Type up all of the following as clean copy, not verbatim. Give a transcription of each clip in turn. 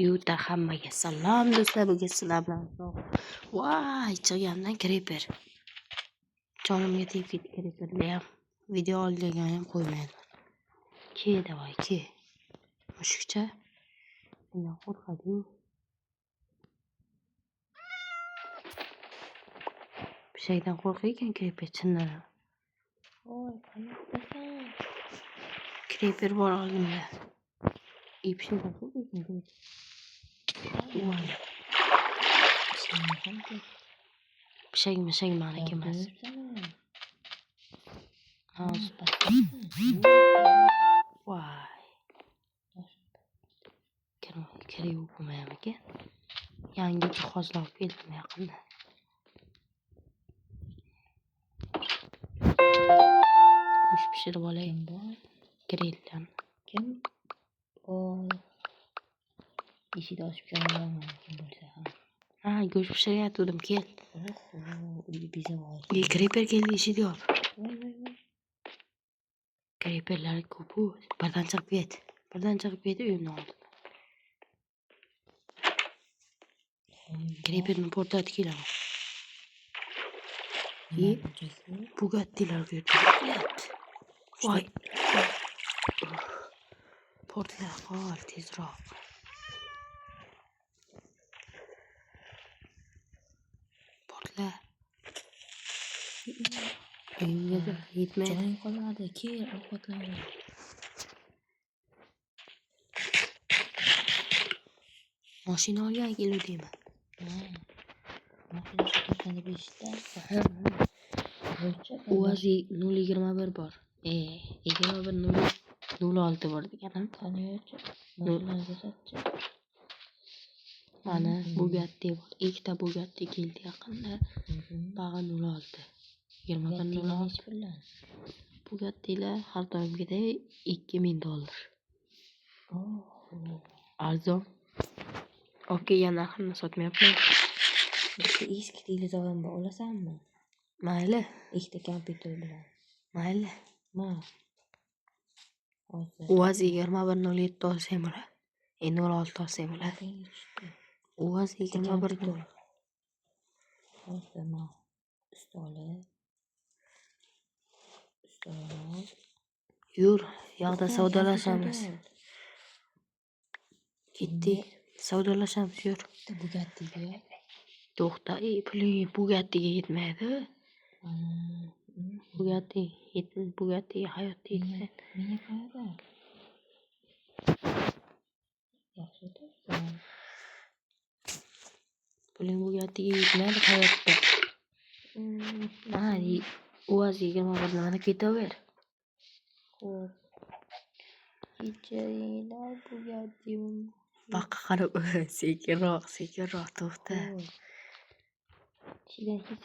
Yuta hammaga salom do'stlar, bugun sizlar bilan voy chiqgandan Creeper. Jonimga tegib ketdi Creeperlar ham. Video olgan ham qo'ymaydi. Ke davay ke. Mushukcha. Bundan qo'rqadi. Bir şeyden qo'rqar ekan Creeper chindan. Voy, qayoqdasan? Creeper bor oldimda. Bir şeyden qo'rqar ekan. Voy. Bir şey maniki emas. Hozir. Voy. Kerak bo'lmayapti ekan. Yangi jihozlar olib keldim yaqinda. Go'sht pishirib olayim bor. Grilldan. Kim? Eshik ochib qo'yaman kim bo'lsa ham. Ha, go'sht pishirayotgandim, kel. Creeper keldi eshikni yop. Creeperlar ko'p. Birdan chiqib ket uyimdan oldim. Creeperni portatib kelaman. Bugattilar ko'rdi. Voy. Portla qol tezroq. Portla. Uyimga yetmaydi. Joying qolmadi. Kel, ovqatlan. Mashina olgan keluvdingmi? Mashina sotganda 5 ta. Uazi 021 bor. 21 bor deganim. Qaniychi? Mashinaga sotchi. Mana Bugatti bor. Ikkita Bugatti keldi yaqinda. Bag'i 06. 21 pullar. Bugattilar har doimgidek $2000. Arzon. Okey, yana narxini sotmayapman. Eski televizor bor, olasanmi? Mayli. Ikkita kompyuter bilan. Mayli. Uazi 2107 olsam bo'lar. 06 olsam bo'lar. Uazi 21. Hozir ustoli. Yur, yoqda savdolashamiz. Ketdik. Savdolashamiz, yur. Bugattiga. To'xta, puling Bugattiga yetmaydi. Bugattiga hayotda yetmaydi. Meni qayerda? Yaxshi turibsan. Puling Bugattiga yetmaydi hayotda. Uazi 21 mana ketaver. Xo'p. Kecharinglar Bugatti. Baqqa qarab, sekinroq to'xta.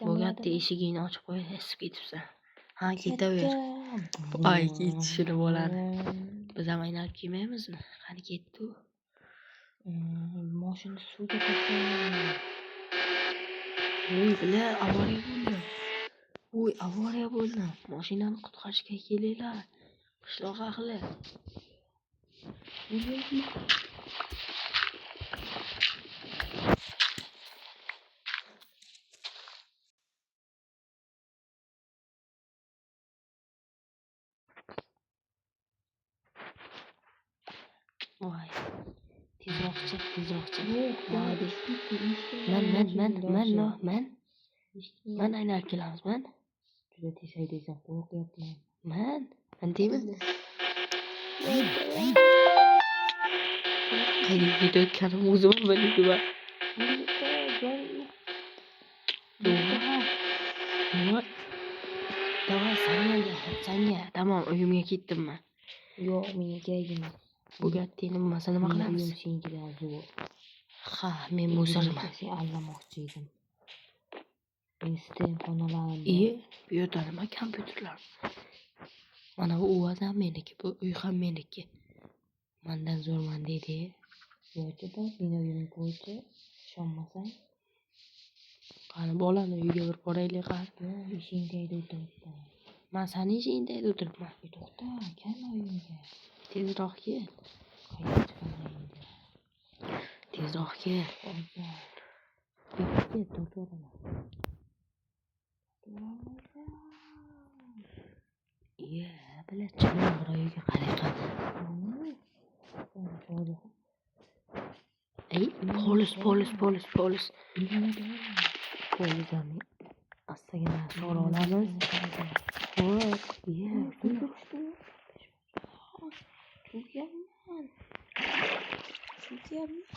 Bugatti eshigingni ochib qo'y, esib ketibsan. Ha, ketaver. Ay, ketishini bo'ladi. Biz ham aynalib kelmaymizmi? Qani ketdi u. Mashina suvga tashlagan. Avariya bo'ldi. Mashinani qutqarishga kelinglar. Qishloq ahli. Voy. Tezroqchi. Man aynalib kelamiz, man. Juda tez haydaysan, qo'rqyapman. Man deyman. Qayerga ketayotganim o'zim bilmayman. Davay, sanga. Tamam, uyimga ketdim men. Yo'q, menga kerak emas. Bugattini bo'lmasa nima qilamiz? Uyim senkidan zo'r. Ha, men bo'sarman. Sen allamoqchi edim. Sistem xonalarim. Bu yerda nima kompyuterlar? Mana bu uvoz ham meniki, bu uy ham meniki. Mendan zo'rman deydi. Yo'qchi bor, meni uyimga qo'ychi. Ishonmasang. Qani bolani uyiga bir boraylik qani. Ishingdayda o'tiribman. Men seni ishingdayda o'tiribman. To'xta, kelma uyimga. Tezroq kel. Tezroq kel. Kel, tortaverama. Bilet chiqma biroviga qarayqa. Ey, polis. Polislarni astagina so'ra olamiz. Xo'p,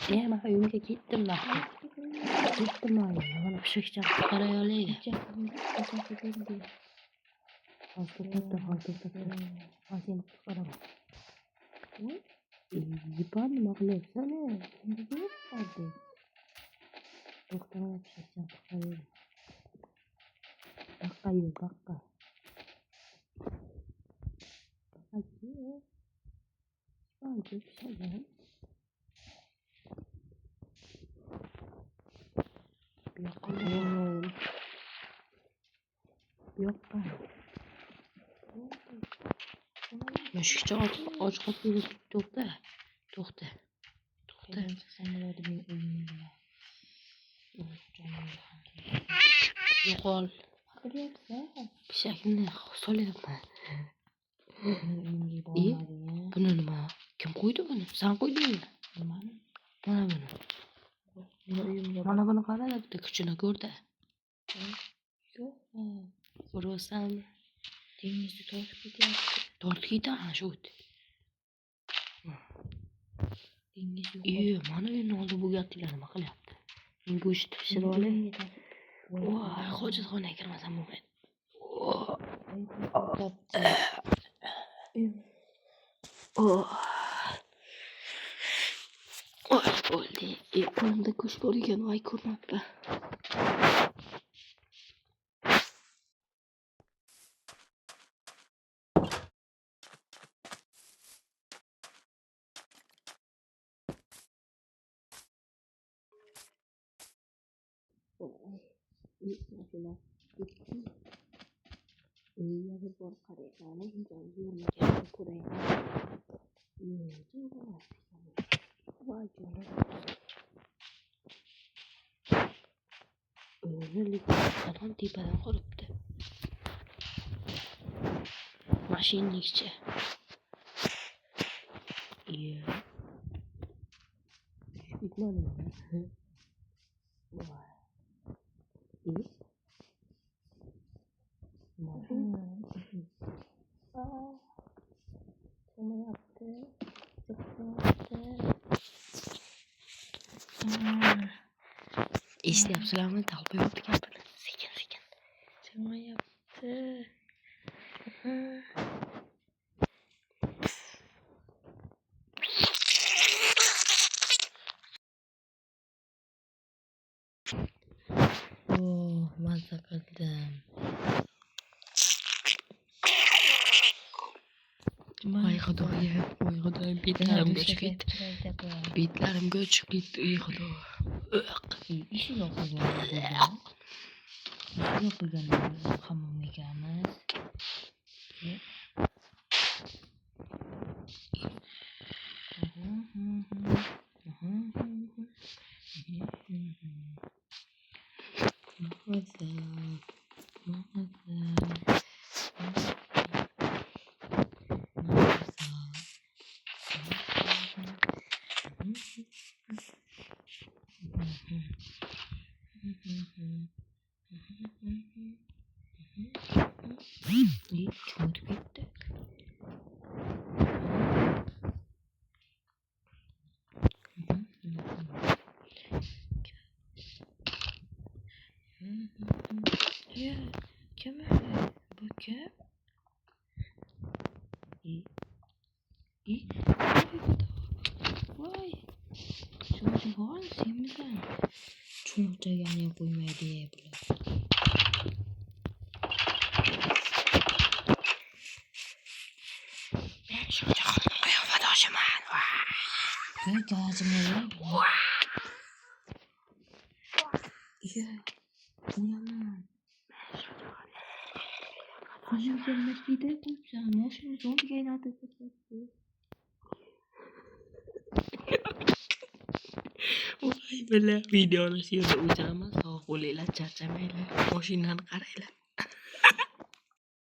men uyimga ketdim nahot. Ketdim mana pishakcha qaray olaylik. Hozir to'xtatdim. Seni qutqaraman. Yipan nima qilyapsan? Nega qoldi? To'xtamay pishakcha qaray. Baqqa. Hadi pishagin. Yo'q. Mushukcha och qolib to'xta. Yo'qol. Pishakni solyapman. Buni nima? Kim qo'ydi buni? Sen qo'ydingmi? Mana buni. Mana buni qara, bitta kuchini ko'rdi. Yo'q. Ko'rsanmi? Dengizni tortib ketyapti. Tortib ketadi shu. Mana uyni oldi bu gaplar nima qilyapti? Men go'sht pishirib olay. Voy, hojatxonaga kirmasam bo'lmaydi. Bo'ldi. Qo'limda go'sht bor ekan, voy ko'rmabman. Yazib bor qarayman, yurmagan ko'rayman. Voy jonim. O'g'irlikdan tepadan qolibdi. Mashinnikcha. Bitmadi. Voy. Eslayapsizlarmi? Talpayapti gapini. Sekin. Chiqmayapti. Mazza qildim. Voy xudoyim, betlarim go'chib ketdi. Ey xudo. Ishi yo'q bo'lgan. Hammom ekanmiz. Çocukça yani yapılmaya diyebilir. Ben şimdi kıyafet hoşuman. Böyle ağzımı uyanın. Kızım gelmesi de güzel. Moşunu zor gaynadı. Voy bilan videoni shu yerda o'chiraman. Sog' bo'linglar, charchamanglar. Mashinani qaranglar.